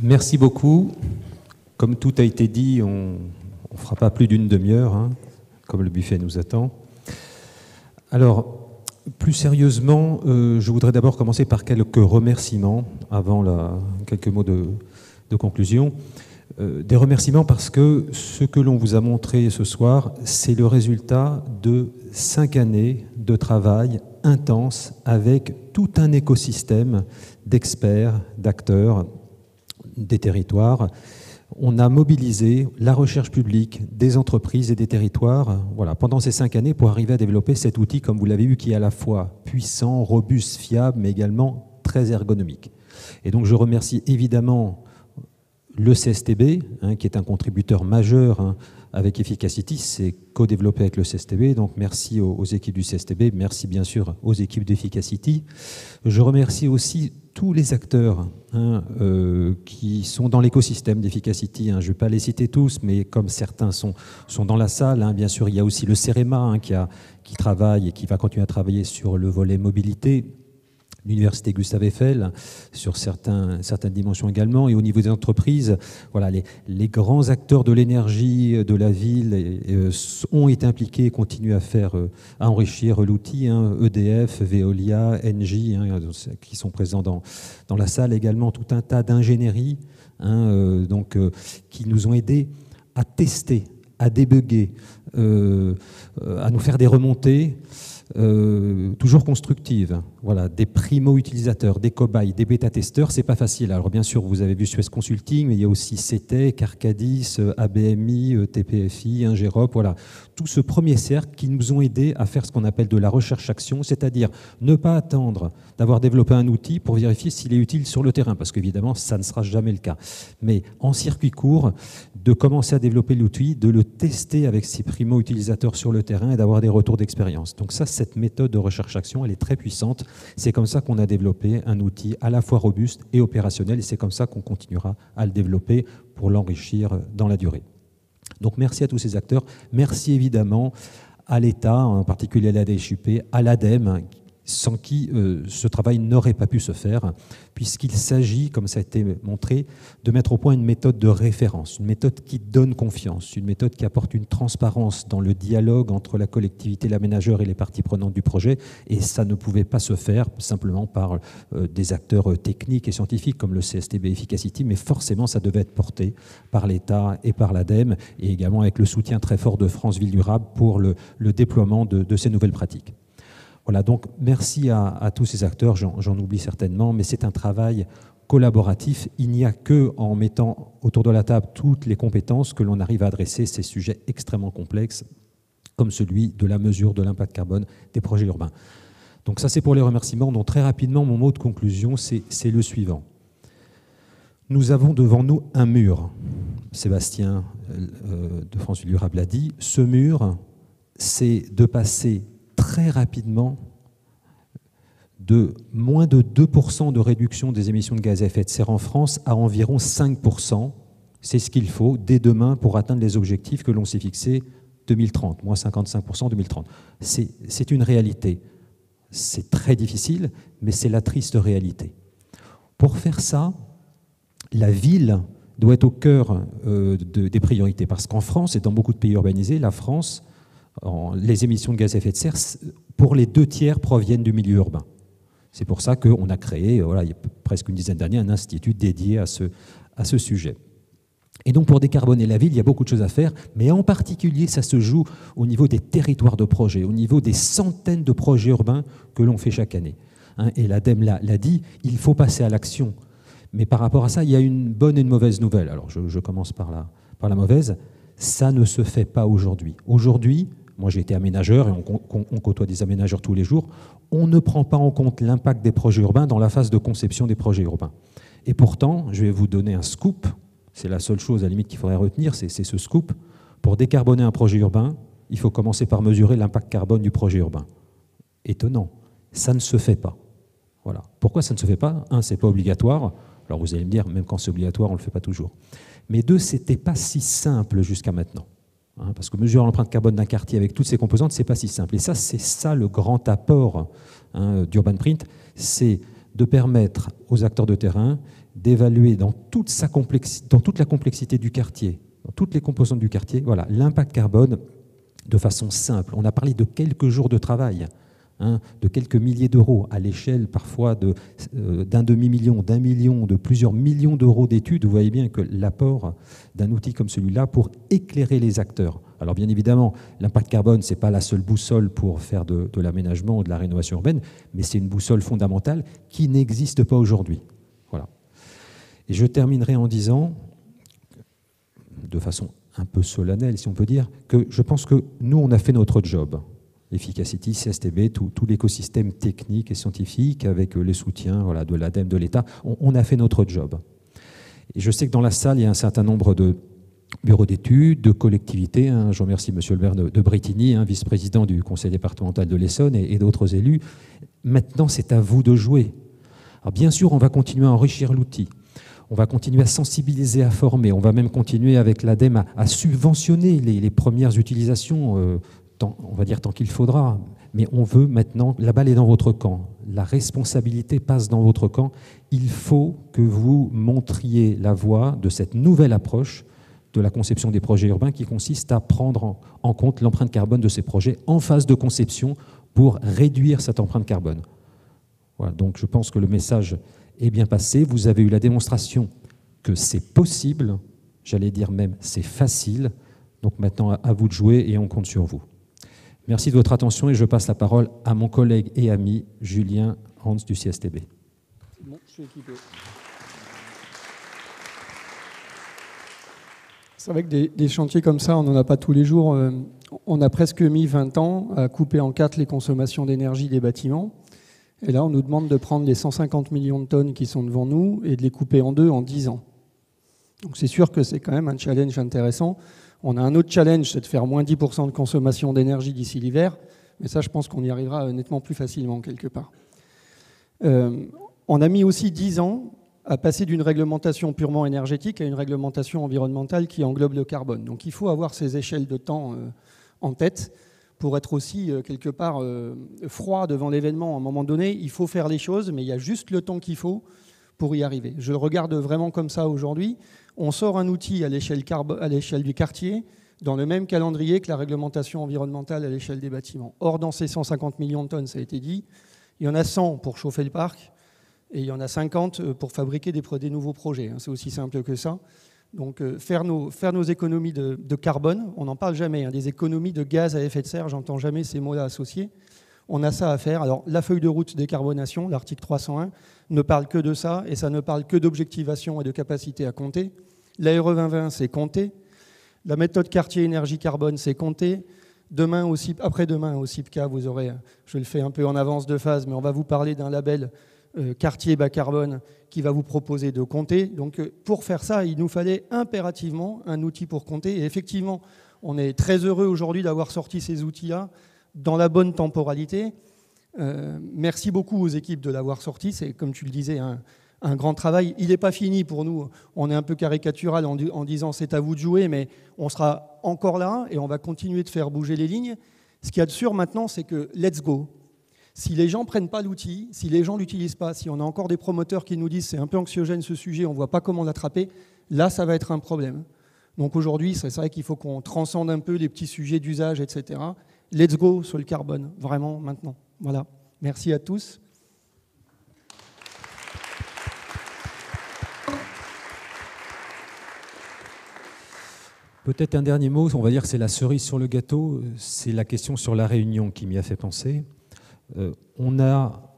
Merci beaucoup. Comme tout a été dit, on ne fera pas plus d'une demi-heure, hein, comme le buffet nous attend. Alors, plus sérieusement, je voudrais d'abord commencer par quelques remerciements, avant quelques mots de conclusion. Des remerciements parce que ce que l'on vous a montré ce soir, c'est le résultat de 5 années de travail intense avec tout un écosystème d'experts, d'acteurs, des territoires. On a mobilisé la recherche publique, des entreprises et des territoires pendant ces 5 années pour arriver à développer cet outil, comme vous l'avez vu, qui est à la fois puissant, robuste, fiable, mais également très ergonomique. Et donc je remercie évidemment le CSTB, qui est un contributeur majeur avec Efficacity, c'est co-développé avec le CSTB, donc merci aux équipes du CSTB, merci bien sûr aux équipes d'Efficacity. Je remercie aussi tous les acteurs qui sont dans l'écosystème d'Efficacity. Je ne vais pas les citer tous, mais comme certains sont dans la salle, bien sûr, il y a aussi le CEREMA qui travaille et qui va continuer à travailler sur le volet mobilité, l'Université Gustave Eiffel, sur certaines dimensions également. Et au niveau des entreprises, les grands acteurs de l'énergie de la ville ont été impliqués et continuent à enrichir l'outil. EDF, Veolia, Engie, qui sont présents dans la salle également, tout un tas d'ingénieries qui nous ont aidés à tester, à débugger, à nous faire des remontées, toujours constructives. Des primo-utilisateurs, des cobayes, des bêta-testeurs, c'est pas facile. Alors bien sûr, vous avez vu Suez Consulting, mais il y a aussi CETEC, Arcadis, ABMI, TPFI, Ingérop, tout ce premier cercle qui nous ont aidés à faire ce qu'on appelle de la recherche-action, c'est-à-dire ne pas attendre d'avoir développé un outil pour vérifier s'il est utile sur le terrain, parce qu'évidemment, ça ne sera jamais le cas. Mais en circuit court, de commencer à développer l'outil, de le tester avec ces primo-utilisateurs sur le terrain et d'avoir des retours d'expérience. Donc ça, cette méthode de recherche-action, elle est très puissante. C'est comme ça qu'on a développé un outil à la fois robuste et opérationnel, et c'est comme ça qu'on continuera à le développer pour l'enrichir dans la durée. Donc merci à tous ces acteurs. Merci évidemment à l'État, en particulier à la DHUP, à l'ADEME, sans qui ce travail n'aurait pas pu se faire, puisqu'il s'agit, comme ça a été montré, de mettre au point une méthode de référence, une méthode qui donne confiance, une méthode qui apporte une transparence dans le dialogue entre la collectivité, l'aménageur et les parties prenantes du projet, et ça ne pouvait pas se faire simplement par des acteurs techniques et scientifiques comme le CSTB Efficacity, mais forcément ça devait être porté par l'État et par l'ADEME, et également avec le soutien très fort de France Ville Durable pour le déploiement de ces nouvelles pratiques. Donc merci à tous ces acteurs, j'en oublie certainement, mais c'est un travail collaboratif. Il n'y a qu'en mettant autour de la table toutes les compétences que l'on arrive à adresser ces sujets extrêmement complexes, comme celui de la mesure de l'impact carbone des projets urbains. Donc ça, c'est pour les remerciements. Donc très rapidement, mon mot de conclusion, c'est le suivant. Nous avons devant nous un mur. Sébastien de France Ville Durable l'a dit. Ce mur, c'est de passer très rapidement de moins de 2% de réduction des émissions de gaz à effet de serre en France à environ 5%. C'est ce qu'il faut dès demain pour atteindre les objectifs que l'on s'est fixés 2030, moins 55% 2030. C'est une réalité. C'est très difficile, mais c'est la triste réalité. Pour faire ça, la ville doit être au cœur des priorités, parce qu'en France et dans beaucoup de pays urbanisés, la France, les émissions de gaz à effet de serre, pour les 2/3, proviennent du milieu urbain. C'est pour ça qu'on a créé, il y a presque une dizaine d'années, un institut dédié à ce sujet. Et donc, pour décarboner la ville, il y a beaucoup de choses à faire, mais en particulier, ça se joue au niveau des territoires de projets, au niveau des centaines de projets urbains que l'on fait chaque année. Et l'ADEME l'a dit, il faut passer à l'action. Mais par rapport à ça, il y a une bonne et une mauvaise nouvelle. Alors, je commence par la mauvaise. Ça ne se fait pas aujourd'hui. Aujourd'hui, moi j'ai été aménageur et on côtoie des aménageurs tous les jours, on ne prend pas en compte l'impact des projets urbains dans la phase de conception des projets urbains. Et pourtant, je vais vous donner un scoop, c'est la seule chose à la limite qu'il faudrait retenir, c'est ce scoop. Pour décarboner un projet urbain, il faut commencer par mesurer l'impact carbone du projet urbain. Étonnant, ça ne se fait pas. Pourquoi ça ne se fait pas ? Un, c'est pas obligatoire. Alors vous allez me dire, même quand c'est obligatoire, on ne le fait pas toujours. Mais deux, c'était pas si simple jusqu'à maintenant. Parce que mesurer l'empreinte carbone d'un quartier avec toutes ses composantes, c'est pas si simple. Et ça, c'est ça le grand apport d'Urban Print, c'est de permettre aux acteurs de terrain d'évaluer dans toute la complexité du quartier, dans toutes les composantes du quartier, voilà, l'impact carbone de façon simple. On a parlé de quelques jours de travail, de quelques milliers d'euros, à l'échelle parfois d'un demi-million, d'un million, de plusieurs millions d'euros d'études. Vous voyez bien que l'apport d'un outil comme celui-là pour éclairer les acteurs. Alors bien évidemment, l'impact carbone, ce n'est pas la seule boussole pour faire de l'aménagement ou de la rénovation urbaine, mais c'est une boussole fondamentale qui n'existe pas aujourd'hui. Voilà. Et je terminerai en disant, de façon un peu solennelle, si on peut dire, que je pense que nous, on a fait notre job. Efficacity, CSTB, tout l'écosystème technique et scientifique avec les soutiens de l'ADEME, de l'État, on a fait notre job. Et je sais que dans la salle, il y a un certain nombre de bureaux d'études, de collectivités. Je remercie M. le maire de Brétigny, vice-président du conseil départemental de l'Essonne et d'autres élus. Maintenant, c'est à vous de jouer. Alors, bien sûr, on va continuer à enrichir l'outil. On va continuer à sensibiliser, à former. On va même continuer avec l'ADEME à subventionner les premières utilisations, on va dire tant qu'il faudra. Mais on veut maintenant, la balle est dans votre camp. La responsabilité passe dans votre camp. Il faut que vous montriez la voie de cette nouvelle approche de la conception des projets urbains qui consiste à prendre en compte l'empreinte carbone de ces projets en phase de conception pour réduire cette empreinte carbone. Voilà, donc je pense que le message est bien passé. Vous avez eu la démonstration que c'est possible, j'allais dire même c'est facile. Donc maintenant, à vous de jouer et on compte sur vous. Merci de votre attention et je passe la parole à mon collègue et ami Julien Hans du CSTB. Bon, je suis équipé. C'est vrai que des chantiers comme ça, on n'en a pas tous les jours. On a presque mis 20 ans à couper en 4 les consommations d'énergie des bâtiments. Et là, on nous demande de prendre les 150 millions de tonnes qui sont devant nous et de les couper en 2 en 10 ans. Donc c'est sûr que c'est quand même un challenge intéressant. On a un autre challenge, c'est de faire moins 10% de consommation d'énergie d'ici l'hiver. Mais ça, je pense qu'on y arrivera nettement plus facilement quelque part. On a mis aussi 10 ans à passer d'une réglementation purement énergétique à une réglementation environnementale qui englobe le carbone. Donc il faut avoir ces échelles de temps en tête pour être aussi quelque part froid devant l'événement. À un moment donné, il faut faire les choses, mais il y a juste le temps qu'il faut pour y arriver. Je le regarde vraiment comme ça aujourd'hui. On sort un outil à l'échelle du quartier dans le même calendrier que la réglementation environnementale à l'échelle des bâtiments. Or, dans ces 150 millions de tonnes, ça a été dit, il y en a 100 pour chauffer le parc et il y en a 50 pour fabriquer des nouveaux projets. C'est aussi simple que ça. Donc, faire nos économies de carbone, on n'en parle jamais, des économies de gaz à effet de serre, j'entends jamais ces mots-là associés. On a ça à faire. Alors, la feuille de route décarbonation, l'article 301, ne parle que de ça, et ça ne parle que d'objectivation et de capacité à compter. L'ARE 2020, c'est compter. La méthode quartier énergie carbone, c'est compter. Demain aussi, après-demain au CIPCA, vous aurez, je le fais un peu en avance de phase, mais on va vous parler d'un label quartier bas carbone qui va vous proposer de compter. Donc pour faire ça, il nous fallait impérativement un outil pour compter. Et effectivement, on est très heureux aujourd'hui d'avoir sorti ces outils-là dans la bonne temporalité. Merci beaucoup aux équipes de l'avoir sorti. C'est, comme tu le disais, un grand travail. Il n'est pas fini pour nous. On est un peu caricatural en disant c'est à vous de jouer, mais on sera encore là et on va continuer de faire bouger les lignes. Ce qu'il y a de sûr maintenant, c'est que let's go. Si les gens ne prennent pas l'outil, si les gens ne l'utilisent pas, si on a encore des promoteurs qui nous disent c'est un peu anxiogène ce sujet, on ne voit pas comment l'attraper, là, ça va être un problème. Donc aujourd'hui, c'est vrai qu'il faut qu'on transcende un peu les petits sujets d'usage, etc. Let's go sur le carbone, vraiment maintenant. Voilà. Merci à tous. Peut-être un dernier mot, on va dire que c'est la cerise sur le gâteau, c'est la question sur la Réunion qui m'y a fait penser. On a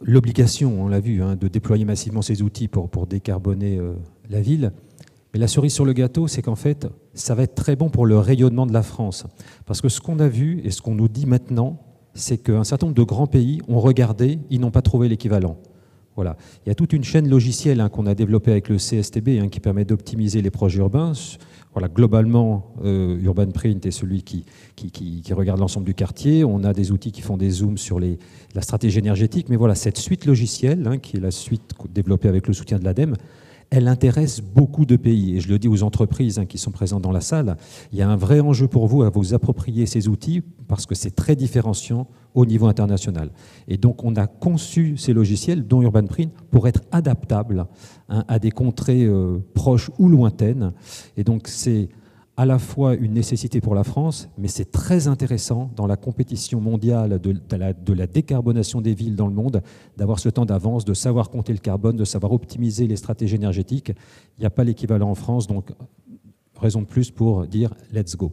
l'obligation, on l'a vu, de déployer massivement ces outils pour décarboner la ville. Mais la cerise sur le gâteau, c'est qu'en fait, ça va être très bon pour le rayonnement de la France. Parce que ce qu'on a vu et ce qu'on nous dit maintenant, c'est qu'un certain nombre de grands pays ont regardé, ils n'ont pas trouvé l'équivalent. Voilà. Il y a toute une chaîne logicielle qu'on a développée avec le CSTB qui permet d'optimiser les projets urbains. Voilà, globalement, Urban Print est celui qui regarde l'ensemble du quartier. On a des outils qui font des zooms sur la stratégie énergétique. Mais voilà, cette suite logicielle, qui est la suite développée avec le soutien de l'ADEME, elle intéresse beaucoup de pays. Et je le dis aux entreprises qui sont présentes dans la salle, il y a un vrai enjeu pour vous à vous approprier ces outils parce que c'est très différenciant au niveau international. Et donc, on a conçu ces logiciels, dont UrbanPrint, pour être adaptables à des contrées proches ou lointaines. Et donc, c'est à la fois une nécessité pour la France, mais c'est très intéressant dans la compétition mondiale de la décarbonation des villes dans le monde, d'avoir ce temps d'avance, de savoir compter le carbone, de savoir optimiser les stratégies énergétiques. Il n'y a pas l'équivalent en France, donc raison de plus pour dire « let's go ».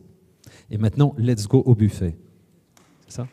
Et maintenant, let's go au buffet. C'est ça ?